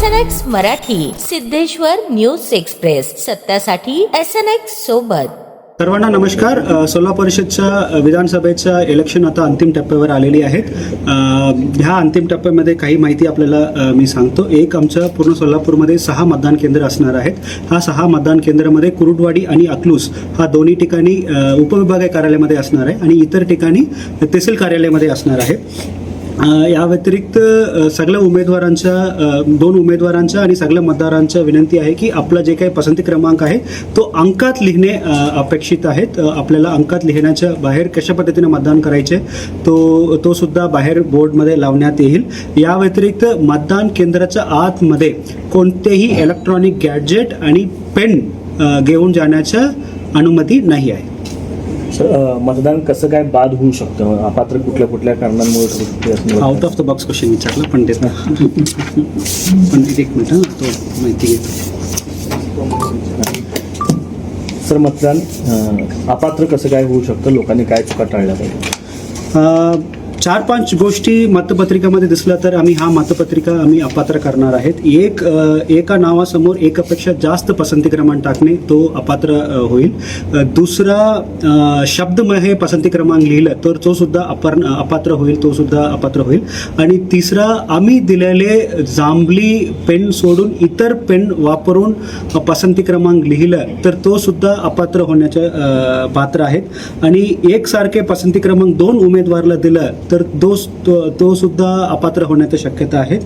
SNX Marathi, Siddheshwar news express, सत्यासाठी SNX सोबत. सर्वांना नमस्कार. सोलापूर परिषदच्या विधानसभेच्या इलेक्शन आता अंतिम टप्प्यावर आलेली आहेत. ह्या अंतिम टप्प्यामध्ये काही माहिती आपल्याला मी सांगतो. एक, आमच्या पूर्ण सोलापूरमध्ये 6 मतदान केंद्र असणार आहेत. हा 6 मतदान केंद्रामध्ये कुरुडवाडी आणि अकलूज हा दोन्ही ठिकाणी उपविभागीय कार्यालयामध्ये असणार आहे आणि इतर ठिकाणी तहसील कार्यालयामध्ये असणार आहे. या व्यतिरिक्त सगळ्या उमेदवारांच्या 2 उमेदवारांच्या आणि सगळ्या मतदारांच्या विनंती आहे की आपला जे काही पसंती क्रमांक आहे तो अंकात लिहिणे अपेक्षित आहेत. आपल्याला अंकात लिहिण्याच्या बाहेर कशा पद्धतीने मतदान करायचे तो सुद्धा बाहेर बोर्डमध्ये लावण्यात येईल. या व्यतिरिक्त मतदान केंद्राच्या आतमध्ये कोणतेही इलेक्ट्रॉनिक गॅजेट आणि पेन घेऊन जाण्याच्या अनुमती नाही आहे. मतदान कसं काय बाद होऊ शकतं? अपात्र कुठल्या कारणांमुळे? Out of the box question विचारला पंडित एक मिनिट तो माहिती घेतो. सर, मतदान अपात्र कसं काय होऊ शकतं? लोकांनी काय चुका टाळल्या पाहिजे? 4-5 गोष्टी मतपत्रिकामध्ये दिसल्या तर हा मतपत्रिका आम्ही अपात्र करणार आहेत. एका नावासमोर एकापेक्षा जास्त पसंती क्रमांक टाकणे तो अपात्र होईल. दुसरा, शब्दमय पसंती क्रमांक लिहिलं तर तो सुद्धा अपात्र होईल, तो सुद्धा अपात्र होईल. आणि तिसरा, आम्ही दिलेले जांभली पेन सोडून इतर पेन वापरून पसंती क्रमांक लिहिलं तर तो सुद्धा अपात्र होण्याच्या पात्र आहेत. आणि एकसारखे पसंती क्रमांक 2 उमेदवाराला दिलं तर तो सुद्धा अपात्र होण्याची शक्यता आहे.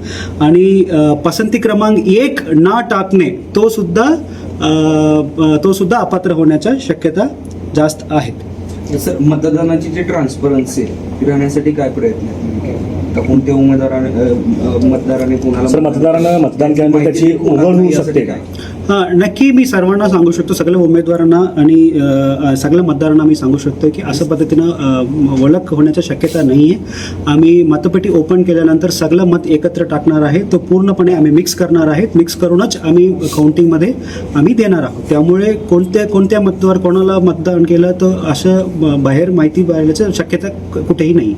आणि पसंती क्रमांक 1 ना टाकणे तो सुद्धा अपात्र होण्याच्या शक्यता जास्त आहेत. सर, मतदानाची जी ट्रान्सपरन्सी राहण्यासाठी काय प्रयत्न आहेत? कोणत्या मतदाराने कोणाला? सर, मतदारांना मतदान केल्यानंतर त्याची ओळख होऊ शकते का? नक्की मी सर्वांना सांगू शकतो, सगळ्या उमेदवारांना आणि सगळ्या मतदारांना मी सांगू शकतो की अशा पद्धतीनं ओळख होण्याची शक्यता नाही आहे. आम्ही मतपेटी ओपन केल्यानंतर सगळं मत एकत्र टाकणार आहे. तो पूर्णपणे आम्ही मिक्स करणार आहेत. मिक्स करूनच आम्ही काउंटिंगमध्ये आम्ही देणार आहोत. त्यामुळे कोणत्या मतदार कोणाला मतदान केलं तर असं बाहेर माहिती बाहेरची शक्यता कुठेही नाही.